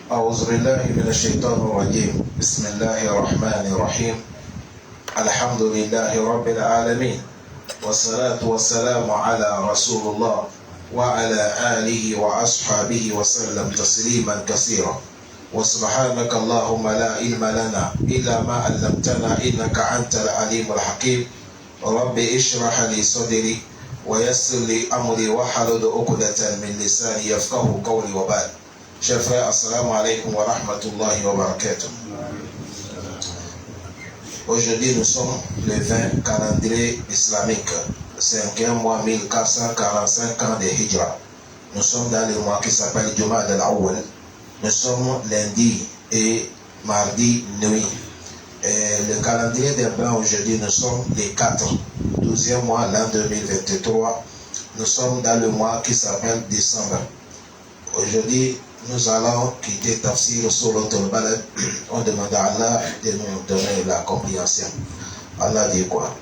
أعوذ بالله من الشيطان الرجيم بسم الله الرحمن الرحيم الحمد لله رب العالمين والصلاة والسلام على رسول الله وعلى آله وأصحابه وسلم تسليما كثيرا وسبحانك اللهم لا علم لنا إلا ما علمتنا إنك أنت العليم الحكيم رب اشرح لي صدري ويسر لي أمري واحلل عقدة من لساني يفقهوا قولي وبعد. Chers frères, assalamu alaikum wa rahmatullahi wa barakatuh. Aujourd'hui, nous sommes le 20 calendrier islamique, 5e mois 1445 ans de Hijra. Nous sommes dans le mois qui s'appelle Jumad al-Awwal. Nous sommes lundi et mardi nuit. Et le calendrier des Blancs aujourd'hui, nous sommes les 12e mois, l'an 2023. Nous sommes dans le mois qui s'appelle décembre. Aujourd'hui, nous allons quitter Tafsir sur l'autre balade. On demande à Allah de nous donner la compréhension. Allah dit quoi?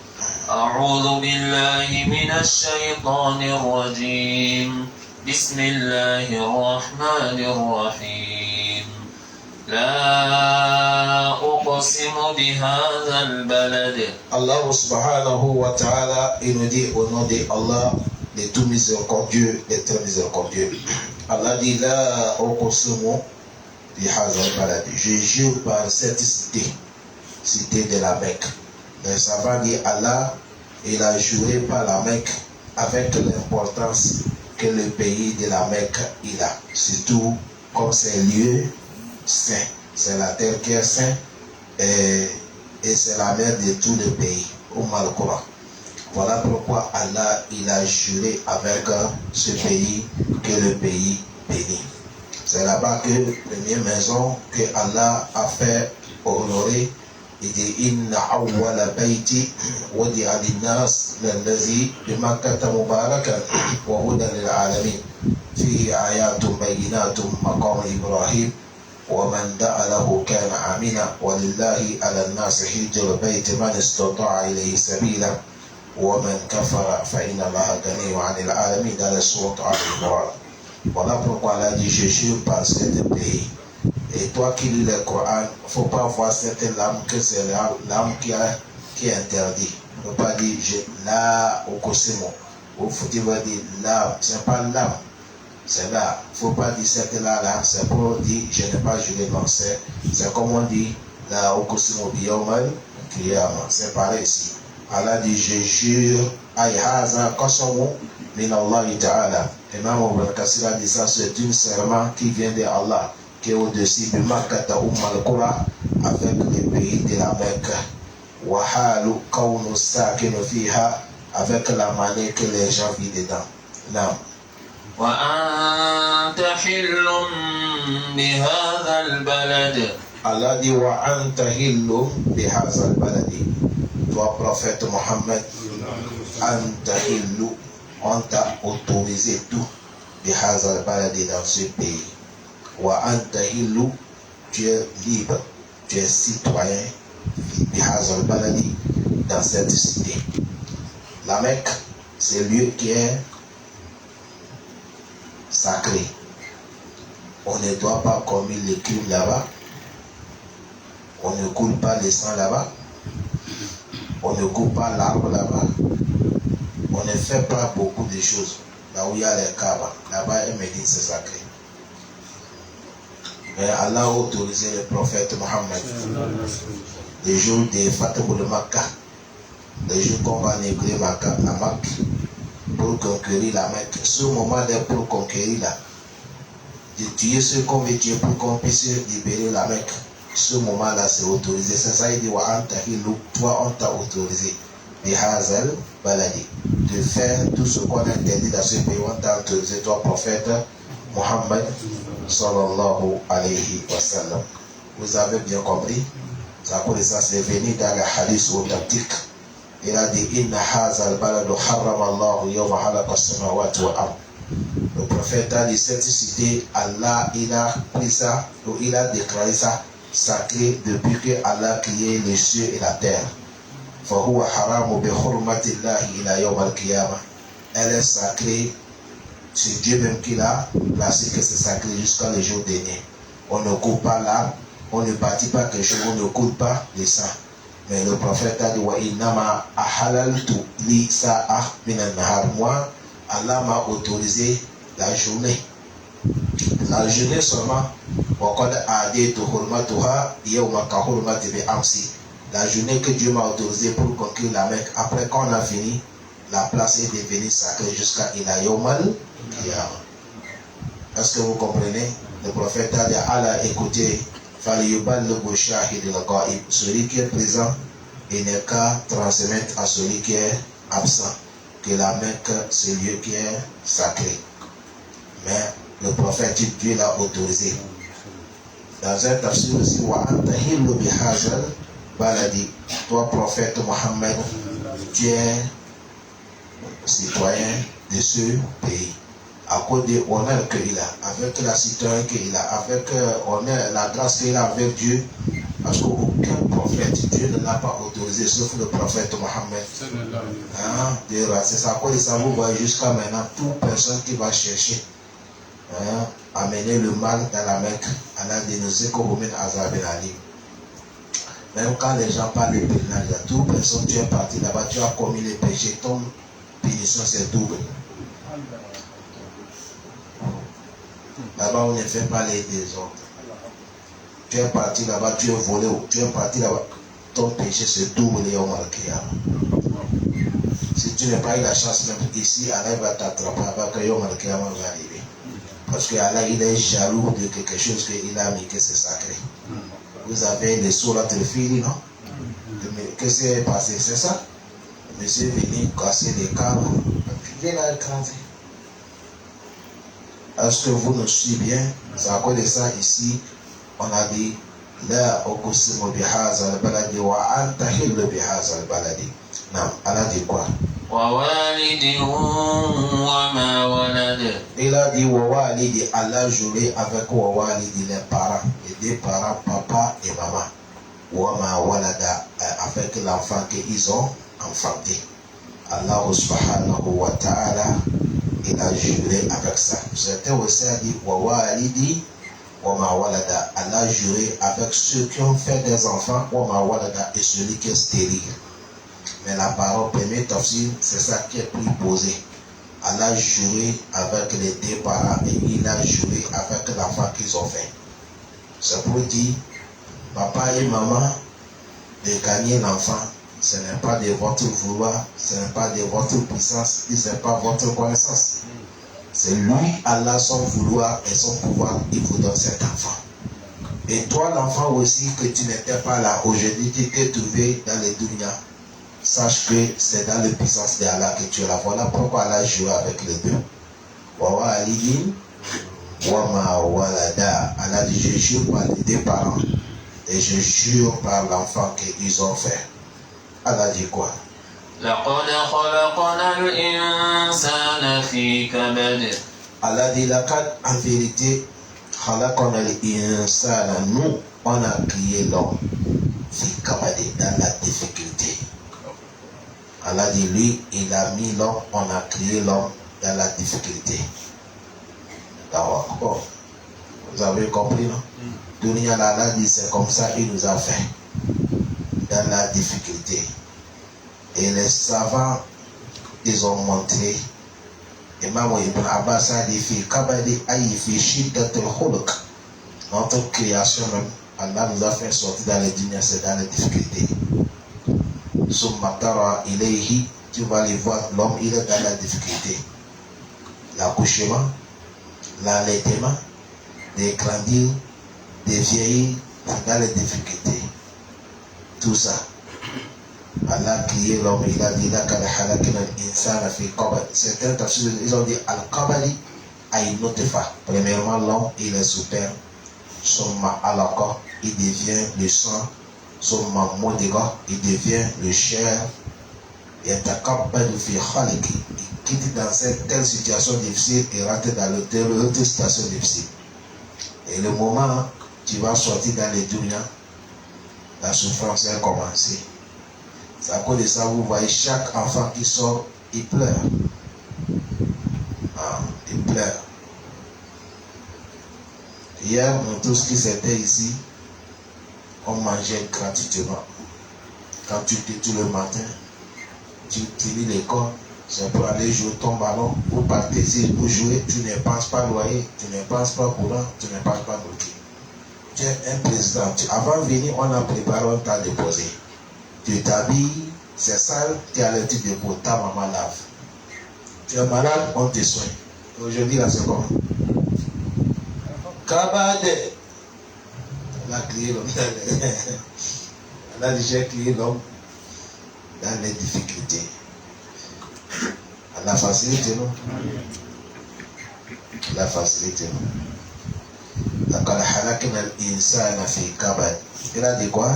أعوذ بالله من الشيطان الرجيم بسم الله الرحمن الرحيم لا أقسم بهذا البلد. Allah subhanahu wa ta'ala, il nous dit au nom de Allah, le tout miséricordieux, le très miséricordieux. Allah dit là au consommant du Hazal Baladi. Je jure par cette cité de la Mecque. Les savants disent Allah, il a juré par la Mecque avec l'importance que le pays de la Mecque il a. Surtout comme c'est lieu saint. C'est la terre qui est sainte et c'est la mère de tout le pays. Au Mal-Coran. Voilà pourquoi Allah il a juré avec ce pays que le pays béni. C'est là-bas que la première maison que Allah a fait honorer. Il dit Inna awwala bayti wadi'a lin-nas lallazi bimakkata mubarakan wa hudan lil-alamin fihi ayatun bayyinatun maqam Ibrahim wa man da'a lahu kana amina wa lillahi 'ala an-nasi hijjul bayti man istata'a ilayhi sabila ومن كفر فإن الله غني عن العالمين dans la sourate Al-Imran. Voilà pourquoi Allah dit je jure par cet pays. Et toi qui lis le Coran, il ne faut pas voir cette lame que c'est l'âme qui est interdite. Il ne faut pas dire là au Kosimo. Il faut dire là, ce n'est pas l'âme, c'est là. Il ne faut pas dire cette là, c'est pour dire je n'ai pas juré, non, c'est comme on dit là au Kosimo Biyomal Kiyama. C'est pareil ici. Allah dit je jure ayhaza qasamu min Allah ta'ala. Imam Ibn Kathir a dit ça, c'est un serment qui vient de Allah qui est au-dessus de Makkata al-Qura avec le pays de la Mecque. Wa halu kawnu sakinu fiha avec la manière que les gens vivent dedans. Non. Wa anta hillum bihadha al-balad. Allah dit wa anta hillum bihadha al-balad. Toi, prophète Mohammed, on t'a autorisé tout de Hazal Baladi dans ce pays. Wa antahillu, tu es libre, tu es citoyen de Hazal Baladi dans cette cité. La Mecque, c'est le lieu qui est sacré. On ne doit pas commettre les crimes là-bas. On ne coule pas le sang là-bas. On ne coupe pas l'arbre là-bas. On ne fait pas beaucoup de choses. Là où il y a les Kaaba, là-bas, il me dit c'est sacré. Mais Allah a autorisé le prophète Mohammed. Les jours de Fatihul Makkah, les jours qu'on va négocier la Mecque pour conquérir la Mecque. Ce moment-là, pour conquérir là, de tuer ceux qu'on veut tuer pour qu'on puisse libérer la Mecque. Ce moment-là, c'est autorisé. C'est ça, il dit, toi, on t'a autorisé, Bihazal Baladi, de faire tout ce qu'on a interdit dans ce pays. On t'a autorisé, toi, prophète Mohammed, sallallahu alayhi wa sallam. Vous avez bien compris? Ça, pour ça, c'est venu dans le hadith authentique. Il a dit, Inna hazal baladu harram Allahu yawma halaka samawati wa ard. Le prophète a dit, cette cité, Allah, il a pris ça, ou il a déclaré ça sacré depuis que Allah a créé les cieux et la terre. فهو حرام بحرمة الله إلى يوم القيامة. Elle est sacrée, c'est Dieu même qui l'a placé que c'est sacré jusqu'à le jour dernier. On ne coupe pas l'arbre, on ne bâtit pas quelque chose, on ne coupe pas les sang. Mais le prophète a dit wa innama ahalaltu li sa'a min an-nahar. Moi, Allah m'a autorisé la journée. La journée seulement. Wa qad a'daytu hurmatuha yawma ka hurmati bi amsi. La journée que Dieu m'a autorisé pour conquérir la Mecque. Après qu'on a fini, la place est devenue sacrée jusqu'à ila yawmal qiyamah. Est-ce que vous comprenez? Le prophète a dit Allah, écoutez, celui qui est présent et n'est qu'à transmettre à celui qui est absent que la Mecque c'est lieu qui est sacré. Mais le prophète Dieu l'a autorisé. Dans un tafsir aussi, toi prophète Mohammed, tu es citoyen de ce pays. À cause de l'honneur qu'il a, avec la citoyenneté qu'il a, avec la grâce qu'il a avec Dieu, parce qu'aucun prophète, Dieu ne l'a pas autorisé, sauf le prophète Mohammed. C'est ça, à cause de ça, vous voyez jusqu'à maintenant, toute personne qui va chercher amener le mal dans la Mecque, Allah dénoncé comme au Azab el Ali. Même quand les gens parlent de pèlerinage, toute personne, tu es parti là-bas, tu as commis les péchés, ton pénition c'est double. Là-bas, on ne fait pas les désordres. Tu es parti là-bas, tu es volé, tu es parti là-bas, ton péché se double et on marque. Si tu n'as pas eu la chance, même ici, Allah va t'attraper avant que Yom Al-Qiyamah va arriver. Parce que Allah, il est jaloux de quelque chose qu'il a mis que c'est sacré. Vous avez les sourates de fili, non? Qu'est-ce qui est passé? C'est ça? Monsieur est venu casser les câbles, puis il a écrasé. Est-ce que vous nous suivez bien? C'est à cause de ça ici, on a dit La uqsimu bihadha al-baladi wa anta hillu bihadha al-baladi. Non, Allah dit quoi? Il a dit wa walidi, Allah jouait avec wa walidi les parents, les deux parents, papa et maman. Wa ma walada, avec l'enfant qu'ils ont enfanté. Allah subhanahu wa ta'ala, il a juré avec ça. Certains aussi ont dit wa walidi wa ma walada. Allah a juré avec ceux qui ont fait des enfants, wa ma walada, et celui qui est stérile. Mais la parole premier tafsir, c'est ça qui est plus posé. Allah a juré avec les deux parents et il a juré avec l'enfant qu'ils ont fait. C'est pour dire, papa et maman, de gagner l'enfant, ce n'est pas de votre vouloir, ce n'est pas de votre puissance, ce n'est pas votre connaissance. C'est lui, Allah, son vouloir et son pouvoir, il vous donne cet enfant. Et toi, l'enfant aussi, que tu n'étais pas là, aujourd'hui, tu t'es trouvé dans les dunya. Sache que c'est dans la puissance d'Allah que tu es là. Voilà pourquoi Allah joue avec les deux. Wa walidin wa ma walada. Allah dit, je jure par les deux parents et je jure par l'enfant qu'ils ont fait. Allah dit quoi? لقد خلقنا الإنسان في كبد. Allah dit, en vérité, خلقنا الإنسان, nous, on a créé l'homme fi kabadi, dans la difficulté. Allah dit, lui, il a mis l'homme, on a créé l'homme dans la difficulté. D'accord. Vous avez compris, non? Dunia, Allah dit, c'est comme ça, il nous a fait. Dans la difficulté. Et les savants, ils ont montré, Imam Ibn Abbas a dit, fi kabadi ayi fi shiddatul khuluq. Notre création même, Allah nous a fait sortir dans les dunya, c'est dans les difficultés. Summatara ilayhi, tu vas les voir, l'homme il est dans la difficulté. L'accouchement, l'allaitement, des grandir, des vieillir, dans les difficultés. Tout ça. Allah a créé l'homme, il a dit là qu'elle halakina l'insana fi qabad. Certains tafsir, ils ont dit al-qabali ay notefa. Premièrement, l'homme il est sous terre. Summa alaka, il devient le sang. Summa modiga, il devient le chair. Yatakabbadu fi khaliki, il quitte dans cette telle situation difficile et rentre dans l'autre situation difficile. Et le moment tu vas sortir dans les dunya, la souffrance a commencé. C'est à cause de ça, vous voyez chaque enfant qui sort, il pleure. Il pleure. Hier, nous tous qui étaient ici, on mangeait gratuitement. Quand tu te dis le matin, tu finis l'école, c'est pour aller jouer ton ballon ou partir pour jouer, tu ne penses pas loyer, tu ne penses pas courant, tu ne penses pas nourriture. Tu es un président. Avant de venir, on a préparé, on t'a déposé. Tu t'habilles, c'est sale, tu as le type de peau, ta maman lave. Tu es malade, on te soigne. Aujourd'hui, là, c'est comment? Kabade. Elle a crié l'homme. Elle a déjà crié l'homme dans les difficultés. La facilité, non? La facilité, non? لقد حلقنا الإنسان في كبد. Il a dit quoi?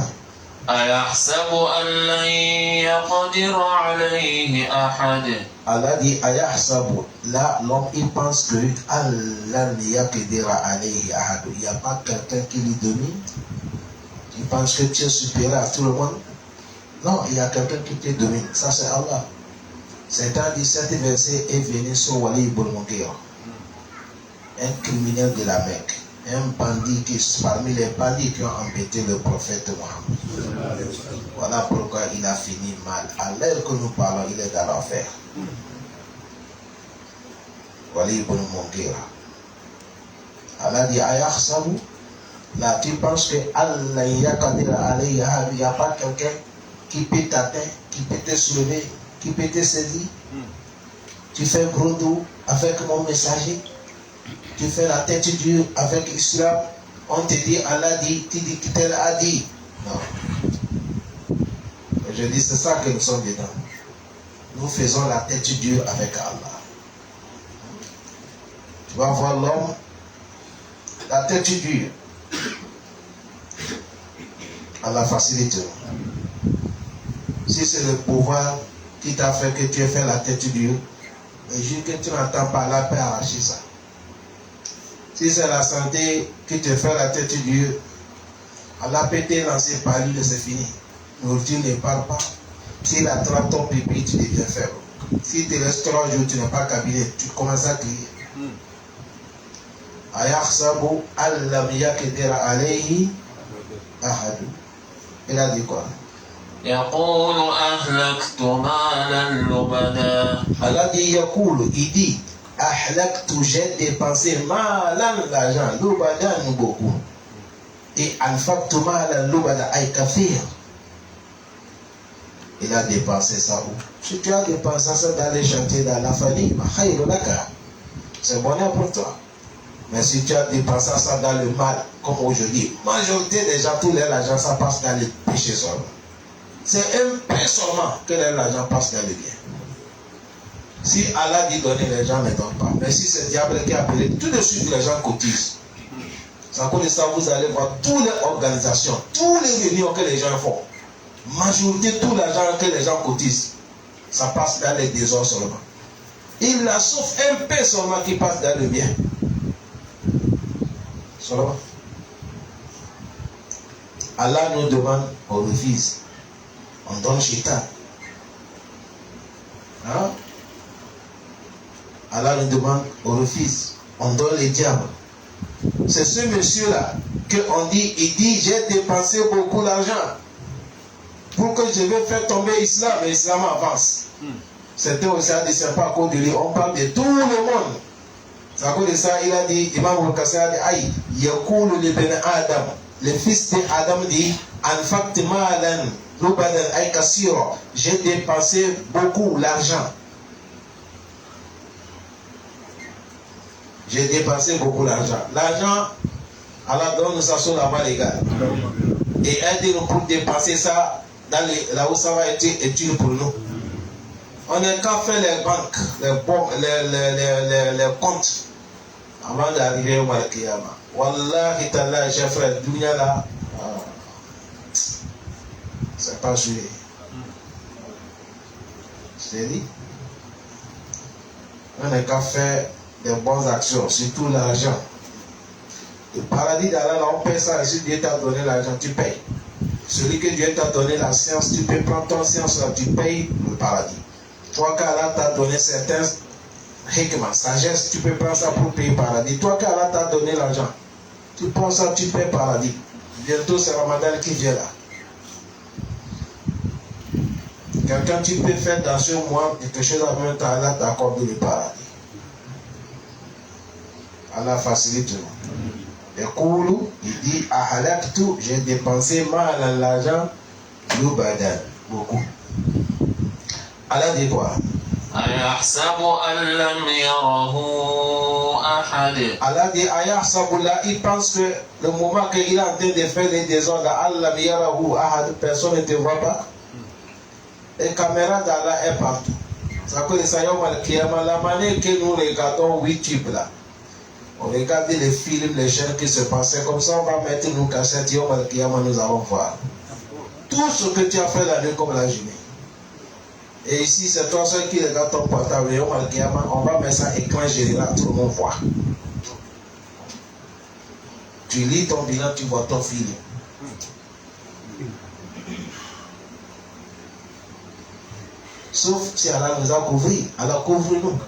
أيحسب أن لن يقدر عليه أحد. Allah dit أيحسب. Là, l'homme il pense que Allah يقدر عليه أحد. Il n'y a pas quelqu'un qui lui domine. Il pense que tu es supérieur à tout le monde. Non, il y a quelqu'un qui te domine. Ça, c'est Allah. Satan dit, cet verset est venu sur Wali ibn Mughira, un criminel de la Mecque, un bandit qui, parmi les bandits qui ont embêté le prophète Mohammed. Voilà pourquoi il a fini mal. À l'heure que nous parlons, il est dans l'enfer. Wali ibn Mughira. Allah dit, Ayahsabu. Là, tu penses que Allah yakadira alayhi, il n'y a pas quelqu'un qui peut t'atteindre, qui peut te soulever, qui peut te saisir. Tu fais gros dos avec mon messager. Tu fais la tête dure avec l'islam. On te dit, Allah dit, tu dis que tel a dit. Non. Je dis, c'est ça que nous sommes dedans. Nous faisons la tête dure avec Allah. Tu vas voir l'homme, la tête dure. À la facilité. Si c'est le pouvoir qui t'a fait que tu aies fait la tête dure, et juste que tu n'entends pas, la paix arracher ça. Si c'est la santé qui te fait la tête dure, Allah peut te lancer par lui, c'est fini. Nourriture ne parle pas. S'il attrape ton pipi, tu deviens faible. Si tu restes 3 jours, tu n'es pas cabinet, tu commences à crier. Ayahsabu allam yakdira alayhi ahadu. Il a dit quoi? يقول أهلكت مالا لبدا. Allah dit Yakoul, il dit Ahlaktu, j'ai dépensé malan l'argent, lubada nous beaucoup. Et anfaktu malan lubada ay kafir. Il a dépensé ça où? Si tu as dépensé ça dans les chantiers, dans la famille, c'est bonheur pour toi. Mais si tu as dépensé ça dans le mal, comme aujourd'hui, majorité des gens, tout l'argent, ça passe dans les péchés seulement. C'est un peu seulement que l'argent passe dans le bien. Si Allah dit donner, les gens ne donnent pas. Mais si c'est le diable qui a appelé, tout de suite les gens cotisent. C'est à cause de ça, vous allez voir toutes les organisations, tous les réunions que les gens font. Majorité, tout l'argent que les gens cotisent, ça passe dans les désordres seulement. Il la sauf un peu seulement qui passe dans le bien. Seulement. Allah nous demande, on refuse. On donne shaitan. Hein? Allah nous demande, on refuse. On donne les diables. C'est ce monsieur-là qu'on dit, il dit, j'ai dépensé beaucoup d'argent pour que je vais faire tomber l'islam, et l'islam avance. C'était aussi à dire, c'est pas à cause de lui, on parle de tout le monde. C'est à cause de ça, il a dit, Imam Al-Qassir a dit, aïe, Yakoul ibn Adam, le fils d'Adam dit, Anfakt malan, lubadan ay kasiro, j'ai dépensé beaucoup l'argent. J'ai dépensé beaucoup l'argent. L'argent, Allah donne ça sur la main légale. Et aide-nous pour dépenser ça dans là où ça va être utile pour nous. On n'a qu'à faire les banques, les comptes avant d'arriver au Malakiyama. Wallahi ta'ala, j'ai fait le dunya là. C'est pas joué. Je t'ai dit. On n'a qu'à faire des bonnes actions, surtout l'argent. Le paradis d'Allah, on paie ça, et si Dieu t'a donné l'argent, tu payes. Celui que Dieu t'a donné la science, tu peux prendre ton science là, tu payes le paradis. Toi qu'Allah t'a donné certains hikmah, sagesse, tu peux prendre ça pour payer le paradis. Toi qu'Allah t'a donné l'argent, Tu prends ça, tu paies paradis. Bientôt, c'est Ramadan qui vient là. Quelqu'un, tu peux faire dans ce mois quelque chose en même temps, Allah t'accorde le paradis. Allah facilite. Et Koulou, il dit, Ahalaktu, j'ai dépensé mal à l'argent, Lubadan, beaucoup. Allah dit quoi? Allah dit, il pense que le moment qu'il est en train de faire les désordres, Allah yarahu ahad, personne ne te voit pas. Les caméras d'Allah est partout. Ça que ça la manière que nous regardons YouTube là. On regarde les films, les chaînes qui se passaient comme ça, on va mettre nos cassettes, nous allons voir. Tout ce que tu as fait la nuit comme la journée. Et ici, c'est toi seul qui regarde ton portable, on va mettre ça écran général, tout le monde voit. Tu lis ton bilan, tu vois ton film. Sauf si Allah nous a couvert, Allah couvre-nous.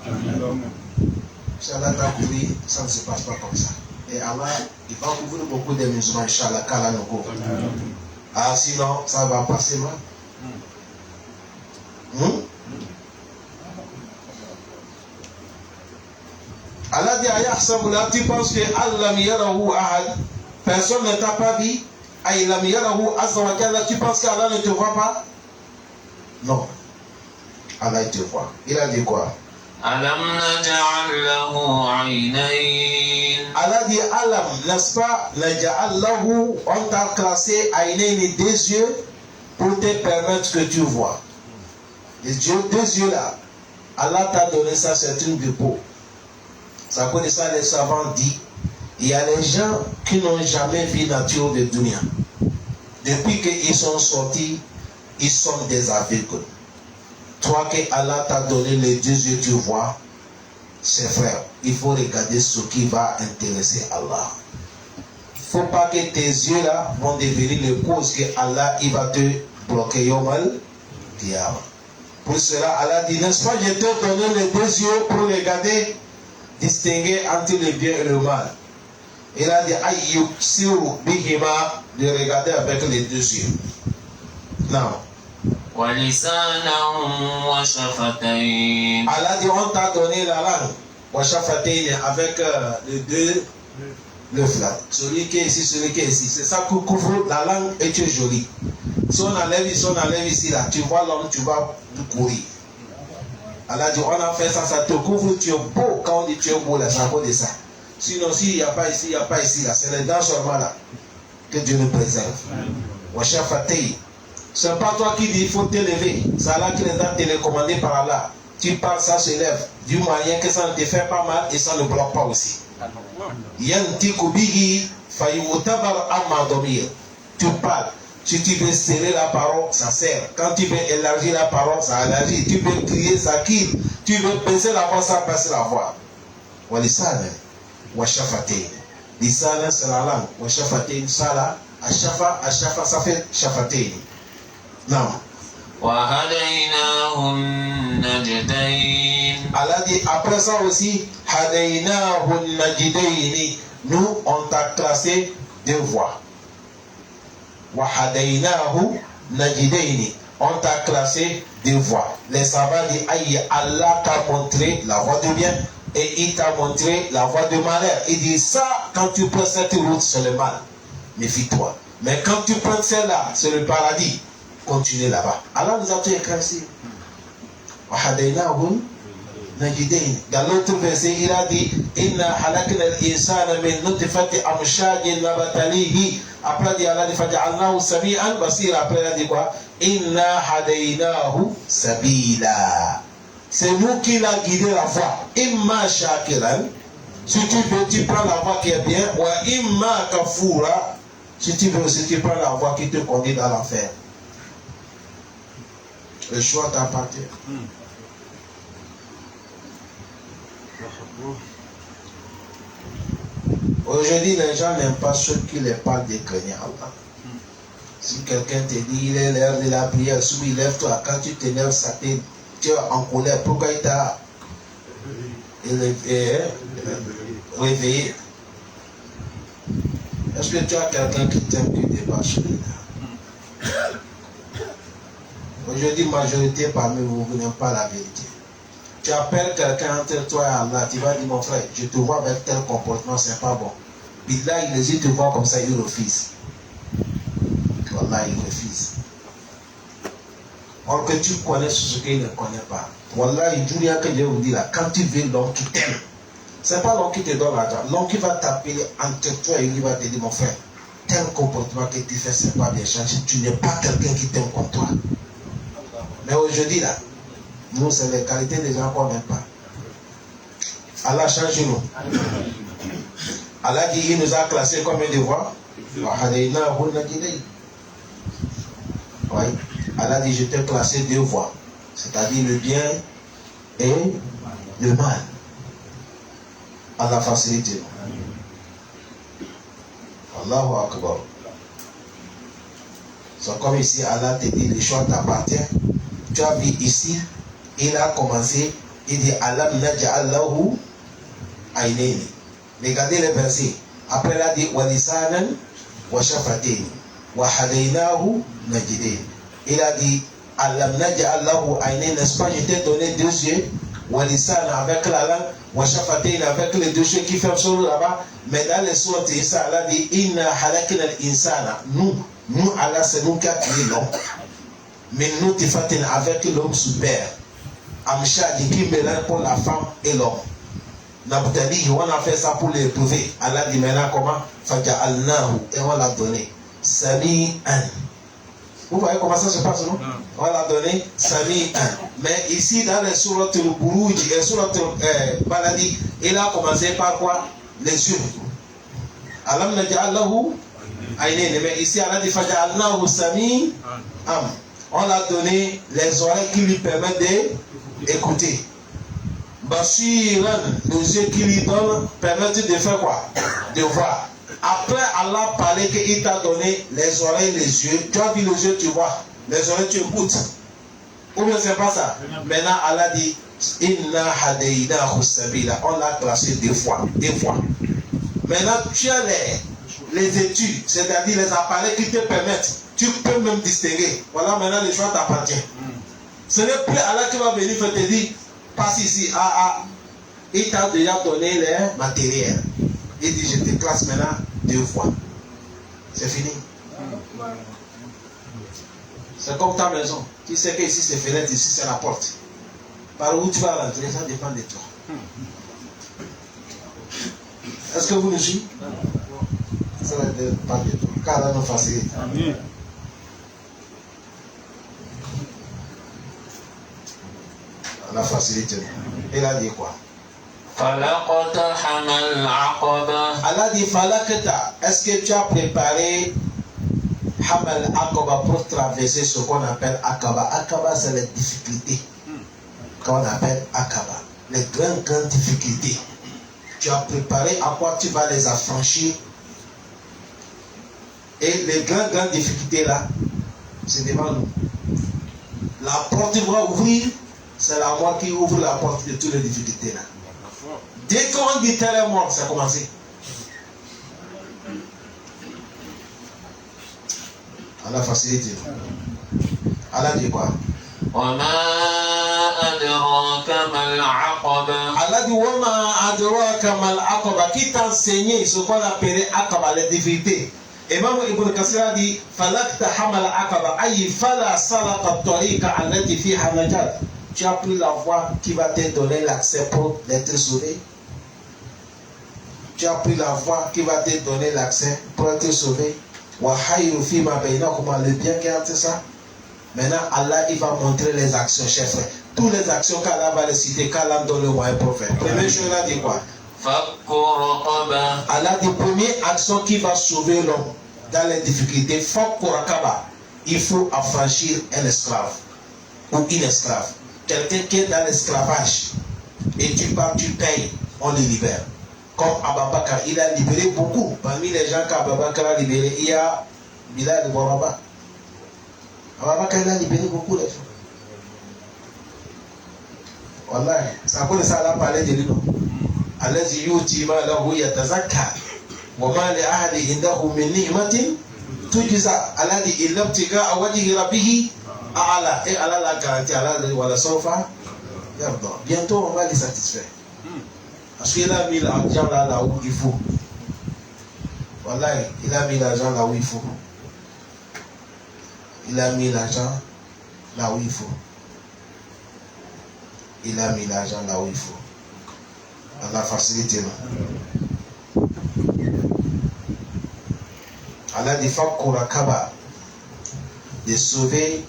Si Allah t'a couvert, ça ne se passe pas comme ça. Et Allah, il va couvrir beaucoup de musulmans, Inch'Allah, qu'Allah nous couvre. Ah, sinon, ça va passer mal. Allah dit, tu penses que Allah miyarahu ahad, personne ne t'a pas dit, Allah miyarahu azawajalla, tu penses qu'Allah ne te voit pas? Non. Allah te voit. Il a dit quoi? Allah dit Alam, n'est-ce pas? On t'a classé aynaini, deux yeux pour te permettre que tu vois. Les deux yeux là, Allah t'a donné ça, c'est une beau. Ça connaît ça, les savants disent. Il y a des gens qui n'ont jamais vu la nature de Dunia. Depuis qu'ils sont sortis, ils sont des aveugles. Toi que Allah t'a donné les deux yeux, tu vois, c'est frère, il faut regarder ce qui va intéresser Allah. Il ne faut pas que tes yeux là vont devenir les causes que Allah il va te bloquer yomal. Pour cela, Allah dit, n'est-ce pas, je t'ai donné les deux yeux pour regarder, distinguer entre le bien et le mal. Il a dit, ayyuksiru bihima, de regarder avec les deux yeux. Non. Allah dit, on t'a donné la langue, avec les deux lèvres là. Celui qui est ici, celui qui est ici. C'est ça qui couvre la langue et tu es joli. Si on enlève ici là, tu vois l'homme, tu vas courir. Allah dit, on a fait ça, ça te couvre, tu es beau. Quand on dit tu es beau là, ça vaut de ça. Sinon, s'il n'y a pas ici, il n'y a pas ici là. C'est les dents seulement là. Que Dieu nous préserve. C'est pas toi qui dis il faut t'élever. C'est Allah qui les a télécommandés par Allah. Tu parles, ça se lève. Du moyen que ça ne te fait pas mal et ça ne bloque pas aussi. Tu parles. Si tu veux serrer la parole, ça serre. Quand tu veux élargir la parole, ça élargit. Tu veux crier, ça crie. Tu veux baisser la voix, ça baisse la voix. Walisana, washafatein. Lisana, c'est la langue. Washafatein, ça là. Ashafa, ça fait shafatein. Non. Allah dit après ça aussi, nous on t'a classé deux voies. On t'a classé deux voies. Les savants disent, Allah t'a montré la voie de bien et il t'a montré la voie de malheur. Il dit ça, quand tu prends cette route, c'est le mal. Méfie-toi. Mais quand tu prends celle-là, c'est le paradis. Continuez là-bas. Allah nous a tout éclairci. Dans l'autre verset, il a dit Inna halakna al-insana min nutfati amshajin nabatalihi. Après, il a dit Faja'alnahu sami'an basira. Après, il a dit quoi? Inna hadaynahu sabila. C'est nous qui l'a guidé la voie. Imma shakiran. Si tu veux, tu prends la voie qui est bien. Wa imma kafura. Si tu veux aussi, tu prends la voie qui te conduit dans l'enfer. Le choix t'appartient. Aujourd'hui, les gens n'aiment pas ceux qui les parlent de craigner Allah. Si quelqu'un te dit il est l'heure de la prière, soumis, lève-toi. Quand tu t'énerves, ça tu es en colère. Pourquoi il t'a réveillé? Est-ce que tu as quelqu'un qui t'aime qui dépasse celui-là? Aujourd'hui, majorité parmi vous, vous n'aimez pas la vérité. Tu appelles quelqu'un entre toi et Allah, tu vas dire mon frère, je te vois avec tel comportement, c'est pas bon. Puis là, il hésite de te voir comme ça, il refuse. Wallah, il refuse. Or que tu connais ce qu'il ne connaît pas. Wallah, il dit rien que Dieu vous dit là, quand tu veux l'homme qui t'aime, c'est pas l'homme qui te donne l'argent, l'homme qui va t'appeler entre toi et lui va te dire mon frère, tel comportement que tu fais, c'est pas bien changé. Tu n'es pas quelqu'un qui t'aime comme toi. Mais aujourd'hui là, nous, c'est les qualités des gens qu'on n'aime pas. Allah change nous. Allah dit, il nous a classés combien de voies? Oui. Allah dit, je t'ai classé 2 voies. C'est-à-dire le bien et le mal. Allah facilite nous. Allahu Akbar. C'est comme ici, Allah te dit, le choix t'appartient. Tu as vu ici, il a commencé, il dit Alam naj'allahu aynayni. Regardez le verset. Après, il a dit Walisanan wa shafatayn wa hadaynahu najdayn. Il a dit Alam naj'allahu aynayni, n'est-ce pas, je t'ai donné 2 yeux, Walisan avec la langue, wa shafatayn avec les 2 yeux qui ferment sur là-bas. Mais dans les sourates, Allah dit Inna halakna al-insana. Nous, Allah, c'est nous qui a créé l'homme. Mais nous, Tifatin, avec l'homme super. Amshadi qui mélange pour la femme et l'homme. Nabtali, on a fait ça pour l'éprouver. Allah dit maintenant comment? Faja'alnahu, et on l'a donné. Sami'an. Vous voyez comment ça se passe, non? On l'a donné Sami'an. Mais ici, dans les sourates le Buruj et sourates Baladi, il a commencé par quoi? Les yeux. Alam naj'allahu aynayn. Mais ici, Allah dit Faja'alnahu Sami'an. On l'a donné les oreilles qui lui permettent d'écouter. Basiran, les yeux qui lui donnent, permettent de faire quoi? De voir. Après Allah parlait qu'il t'a donné les oreilles, les yeux. Tu as vu les yeux, tu vois. Les oreilles, tu écoutes. Ou bien c'est pas ça. Maintenant Allah dit Inna hadaynahu sabila. On l'a classé 2 fois. 2 fois. Maintenant tu as les études, c'est-à-dire les appareils qui te permettent. Tu peux même distinguer. Voilà, maintenant le choix t'appartient. Ce n'est plus Allah qui va venir te dire, passe ici, il t'a déjà donné les matériels. Il dit, je te classe maintenant 2 fois. C'est fini. C'est comme ta maison. Tu sais que ici c'est fenêtre, ici c'est la porte. Par où tu vas rentrer, ça dépend de toi. Est-ce que vous nous suivez? Ça ne dépend pas de toi. Car Allah nous facilite. Amen. La facilité. Il a dit quoi? Allah dit Falakta. Est-ce que tu as préparé Hamal Aqaba pour traverser ce qu'on appelle Aqaba? Aqaba, c'est les difficultés qu'on appelle Aqaba. Les grandes difficultés. Tu as préparé à quoi tu vas les affranchir. Et les grandes difficultés là, c'est devant nous. La porte va ouvrir. C'est la mort qui ouvre la porte de toutes les difficultés là. Dès qu'on dit tel est mort, ça a commencé. Allah facilite. Allah dit quoi? Allah dit Wama adraka mal aqaba. Qui t'a enseigné ce qu'on appelait Aqaba, les difficultés? Imam Ibn Kassir a dit Falakta hamal aqaba ayi fala salaka tariqa allati fiha najat. Tu as pris la voie qui va te donner l'accès pour être sauvé. Tu as pris la voie qui va te donner l'accès pour être sauvé. Le bien qui est entre ça. Maintenant, Allah il va montrer les actions, chers frères. Toutes les actions qu'Allah va les citer, qu'Allah donne le moyen pour faire. Première chose, il a dit quoi? Allah dit première action qui va sauver l'homme dans les difficultés. Il faut affranchir un esclave ou une esclave. Quelqu'un qui est dans l'esclavage et tu pars, tu payes, on le libère. Comme Ababakar, il a libéré beaucoup. Parmi les gens qu'Ababakar a libéré, il y a Bilal ibn Rabah. Ababakar, il a libéré beaucoup de gens. Wallah, ça connaît ça, Allah parlait de lui. Allah dit Yuti ma lahu yatazakka وَمَا لِأَحَدٍ عِنْدَهُ مِنْ نِعْمَةٍ تُجْزَى Allah dit إِلَّا ابْتِغَاءَ وَجْهِ رَبِّهِ أَعْلَى. Et Allah l'a garanti, Allah dit وَلَسَوْفَ يَرْضَى. Bientôt on va les satisfaire. Parce qu'il a mis l'argent là où il faut. Voilà, il a mis l'argent là où il faut. Il a mis l'argent là où il faut. Il a mis l'argent là où il faut. On a facilité, non? Allah dit Fakourakaba, de sauver,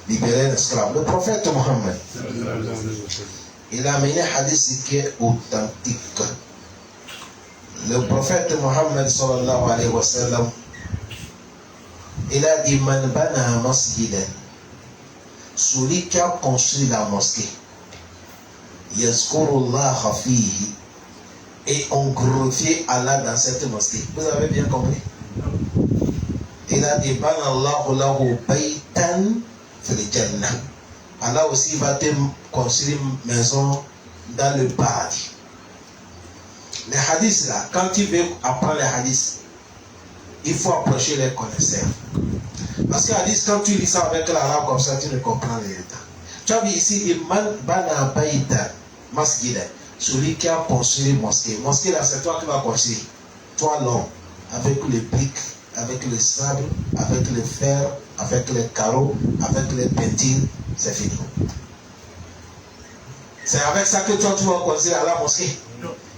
libérer l'esclave. Le prophète Mohammed, il a amené un hadith qui est authentique. Le prophète Mohammed sallallahu alayhi wa sallam, il a dit Man bana masjidan, celui qui a construit la mosquée, yazkurullaha fihi, et on glorifie Allah dans cette mosquée. Vous avez bien compris? Il a dit Banallahu lahu baytan fil jannah. Allah aussi va te construire une maison dans le paradis. Les hadiths là, quand tu veux apprendre les hadiths, il faut approcher les connaisseurs. Parce que les hadiths, quand tu lis ça avec l'arabe comme ça, tu ne comprends rien. Tu as vu ici, Iman bana baytan masjidan, celui qui a construit une mosquée. Mosquée là, c'est toi qui vas construire. Toi l'homme, avec les briques, avec le sable, avec le fer, avec les carreaux, avec les peintures, c'est fini. C'est avec ça que toi tu vas construire à la mosquée.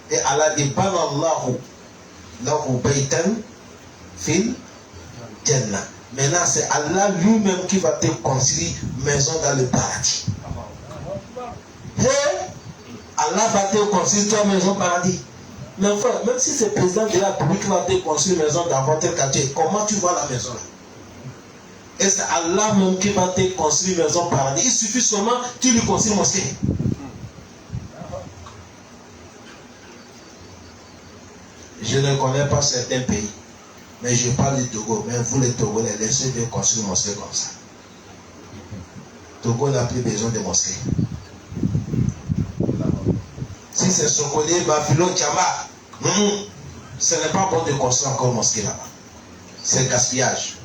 Et Allah dit Banallahu lahu baytan fil jannah. Maintenant c'est Allah lui-même qui va te construire maison dans le paradis. Et Allah va te construire toi maison paradis. Mais enfin, même si c'est le président de la République qui va te construire une maison dans votre quartier, comment tu vois la maison là? Et c'est Allah même qui va te construire une maison paradis. Il suffit seulement que tu lui construis une mosquée. Je ne connais pas certains pays, mais je parle du Togo. Mais vous les Togolais, laissez-les construire une mosquée comme ça. Togo n'a plus besoin de mosquée. Si c'est Sokolé, Bafilo, Tchamba, ce n'est pas bon de construire encore une mosquée là-bas. C'est gaspillage.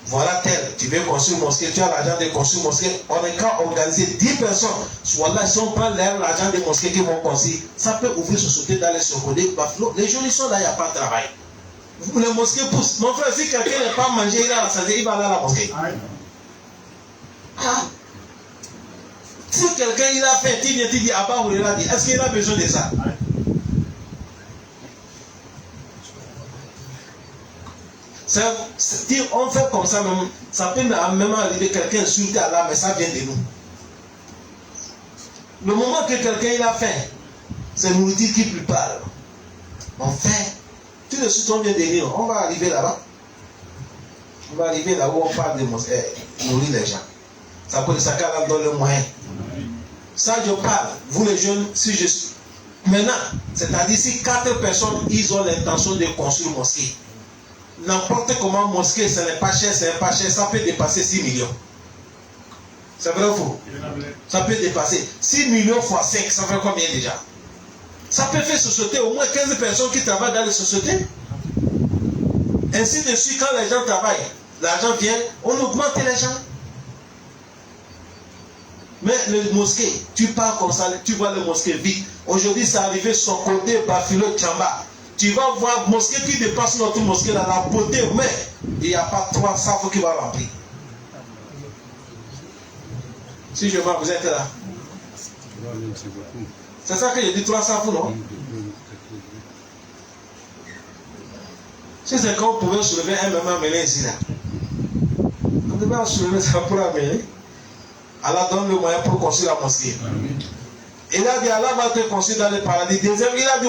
Voilà tel, tu veux construire une mosquée, tu as l'argent de construire une mosquée, on est qu'à organiser 10 personnes. Voilà, si on prend l'argent des mosquées qui vont construire, ça peut ouvrir société dans les Sokolé, Bafilo. Les gens ils sont là, il n'y a pas de travail. Les mosquées poussent. Mon frère, si quelqu'un n'est pas mangé, il va aller à la mosquée. Ah. Si quelqu'un il a fait, il dit Abba Hurera dit, est-ce qu'il a besoin de ça? On fait comme ça même, ça peut même arriver quelqu'un insulter Allah, mais ça vient de nous. Le moment que quelqu'un il a faim, c'est nourriture qui lui parle. On fait, tout de suite on vient de dire, on va arriver là-bas. On va arriver là où on parle de nourrir les gens. Ça peut ça donne le moyen. Ça je parle, vous les jeunes, si je suis. Maintenant, c'est-à-dire si 4 personnes, ils ont l'intention de construire une mosquée. N'importe comment mosquée, ce n'est pas cher, ça peut dépasser 6 millions. C'est vrai ou faux? Ça peut dépasser 6 millions fois 5, ça fait combien déjà? Ça peut faire société, au moins 15 personnes qui travaillent dans les sociétés. Ainsi de suite, quand les gens travaillent, l'argent vient, on augmente les gens. Mais les mosquées, tu pars comme ça, tu vois les mosquées vides. Aujourd'hui, c'est arrivé sur côté Bafilo Tchamba. Tu vas voir mosquée qui dépasse notre mosquée dans la beauté, mais il n'y a pas 3 safos qui vont remplir. Si je vois, vous êtes là. C'est ça que j'ai dit 3 safos, non? Si c'est qu'on pouvait soulever un même amené ici, là. On devait soulever ça pour amener. Allah donne le moyen pour construire la mosquée. Il a dit Allah va te construire dans le paradis. Deuxième, il a dit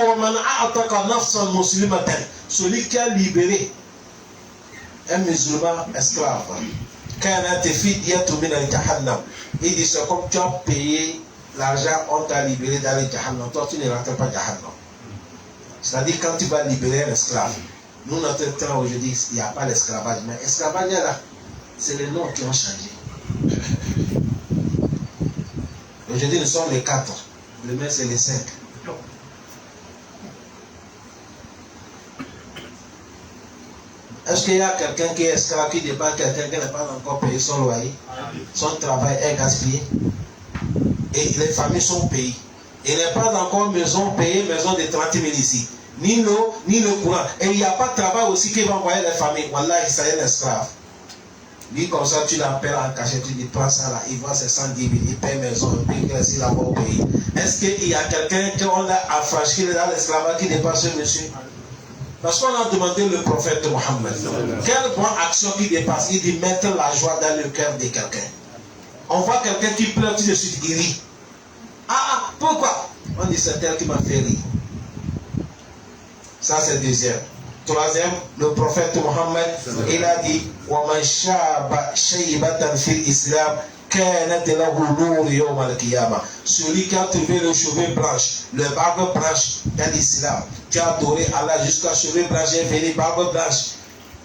celui qui a libéré un musulman esclave. Il dit c'est comme tu as payé l'argent, on t'a libéré dans le Jahannam. Toi tu ne rentres pas Jahannam. C'est-à-dire quand tu vas libérer un esclave. Nous notre temps aujourd'hui il n'y a pas l'esclavage. Mais l'esclavage là, c'est les noms qui ont changé. Aujourd'hui, nous sommes les 4. Demain, c'est les 5. Est-ce qu'il y a quelqu'un qui est esclave, qui débat quelqu'un qui n'a pas encore payé son loyer? Son travail est gaspillé. Et les familles sont payées. Il n'est pas encore maison payée, maison de 30 000 ici. Ni l'eau, ni le courant. Et il n'y a pas de travail aussi qui va envoyer les familles. Voilà, il s'agit l'esclave. Lui, comme ça, tu l'appelles en cachet, tu dis, prends ça là, il voit ses 110 000, il paye maison, il paye s'il a pas payé. Est-ce qu'il y a quelqu'un qu'on a affranchi dans l'esclavage qui dépasse ce monsieur? Parce qu'on a demandé le prophète Mohammed, quelle bonne action qui dépasse? Il dit, mettre la joie dans le cœur de quelqu'un. On voit quelqu'un qui pleure, tout de suite, il rit. Ah, pourquoi? On dit, c'est tel qui m'a fait rire. Ça, c'est deuxième. Troisième, le prophète Mohammed, il a dit, وَمَنْ شَابَ شَيْبَةً فِي الْإِسْلَامِ كَانَتْ لَهُ نُورٌ يَوْمَ الْقِيَامَةِ. Celui qui a trouvé le cheveu blanche, le barbe blanche dans l'islam, qui a adoré Allah jusqu'à cheveux blanches et venu barbe blanche.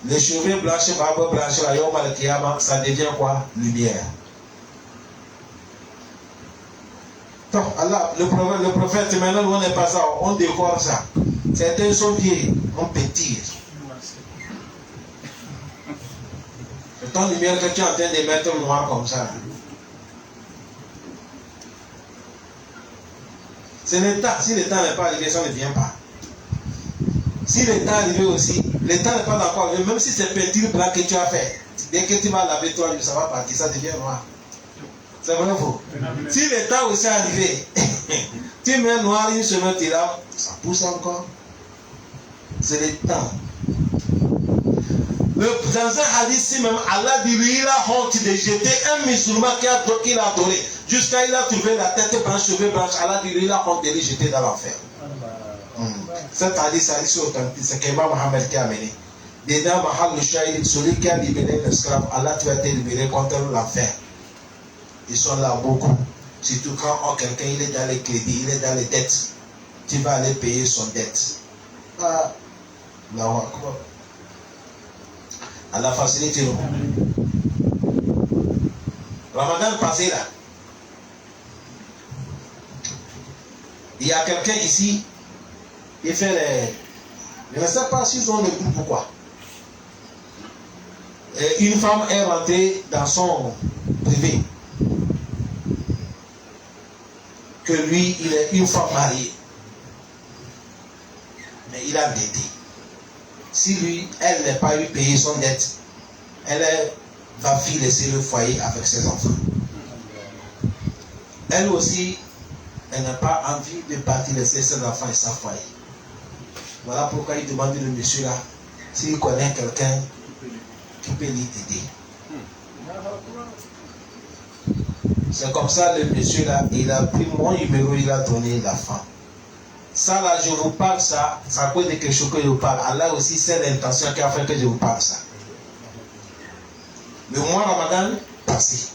Les cheveux blanches et barbe blanche, la Yawm al-Qiyamah, ça devient quoi? Lumière. Donc, Allah, le prophète, maintenant, on n'est pas ça, on décore ça. Certains sont vieux, on pétille. C'est ton lumière que tu es en train de mettre noir comme ça. C'est le temps. Si le temps n'est pas arrivé, ça ne vient pas. Si le temps est arrivé aussi, le temps n'est pas d'accord. Même si c'est peinture blanc que tu as fait, dès que tu vas laver toi, ça va partir, ça devient noir. C'est vrai ou faux? Si le temps aussi est arrivé, tu mets noir une semaine, tu là, ça pousse encore. C'est le temps. Dans un hadith même, Allah dit lui, il a honte de jeter un musulman qui l'a adoré. Jusqu'à il a trouvé la tête blanche, cheveux blanches. Allah dit lui, il a honte de le jeter dans l'enfer. Cet hadith est authentique. C'est qu'Imam Mohammed qui a amené. Dedans, Mahal le Shahid, celui qui a libéré l'esclave, Allah tu vas te libérer contre l'enfer. Ils sont là beaucoup. Surtout quand quelqu'un il est dans les crédits, il est dans les dettes. Tu vas aller payer son dette. Ah, là, Allah facilite nous. Ramadan passé là. Il y a quelqu'un ici, il fait les. Je ne sais pas s'ils ont le goût pourquoi. Une femme est rentrée dans son privé. Que lui, il est une femme mariée. Mais il a endetté. Si lui, elle n'a pas eu payé son dette, elle va laisser le foyer avec ses enfants. Elle aussi, elle n'a pas envie de partir laisser ses enfants et sa foyer. Voilà pourquoi il demande le monsieur là, s'il connaît quelqu'un qui peut lui aider. C'est comme ça le monsieur là, il a pris mon numéro, il a donné la femme. Ça là, je vous parle ça, ça cause de quelque chose que je vous parle. Allah aussi, c'est l'intention qui a fait que je vous parle ça. Le mois Ramadan passé.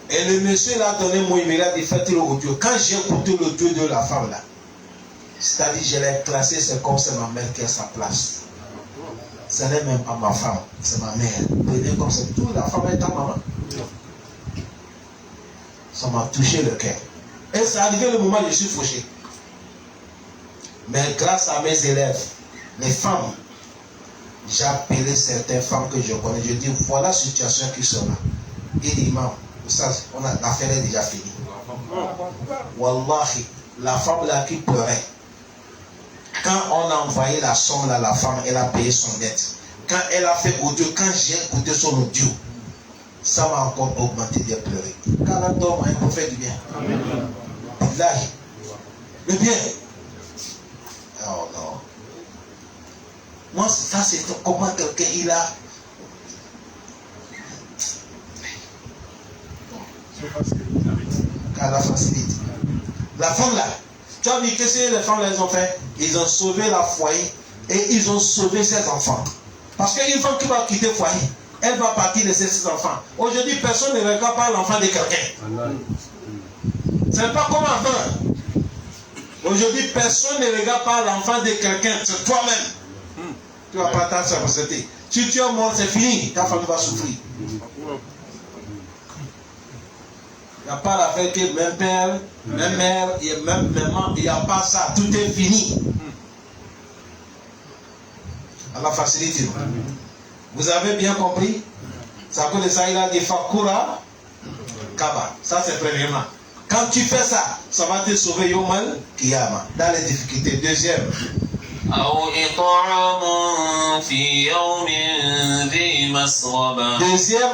Et le monsieur l'a donné mon numéro, il a fait l'audio. Quand j'ai écouté l'audio de la femme là, c'est-à-dire je l'ai classé, c'est comme c'est ma mère qui est à sa place. Ce n'est même pas ma femme, c'est ma mère. Prenez comme c'est tout, la femme est ta maman. Ça m'a touché le cœur. Et c'est arrivé le moment où je suis fauché. Mais grâce à mes élèves, les femmes, j'ai appelé certaines femmes que je connais. Je dis, voilà la situation qui sont là. Il dit, maman, l'affaire est déjà finie. Wallahi, la femme là qui pleurait. Quand on a envoyé la somme à la femme, elle a payé son dette. Quand elle a fait audio, quand j'ai écouté son audio, ça m'a encore augmenté de pleurer. Quand la dort, il faut faire du bien. Billahi. Le bien. Oh non. Moi, ça c'est comment quelqu'un il a. Car la facilité. La femme là. Tu as vu que ce que les femmes les ont fait? Ils ont sauvé la foyer et ils ont sauvé ses enfants. Parce qu'une femme qui va quitter le foyer, elle va partir de ses enfants. Aujourd'hui, personne ne regarde pas l'enfant de quelqu'un. C'est pas comme avant. Aujourd'hui, personne ne regarde pas l'enfant de quelqu'un. C'est toi-même. Tu vas pas t'en responsabilité. Si tu es mort, c'est fini. Ta famille va souffrir. n'y a pas l'affaire que même père, même mère, et même maman, il n'y a pas ça. Tout est fini. Allah facilite. Vous avez bien compris? Ça cause de ça, il a dit Fakura Kaba. Ça c'est premièrement. Quand tu fais ça, ça va te sauver Yomal Kiyama. Dans les difficultés. Deuxième. Deuxième,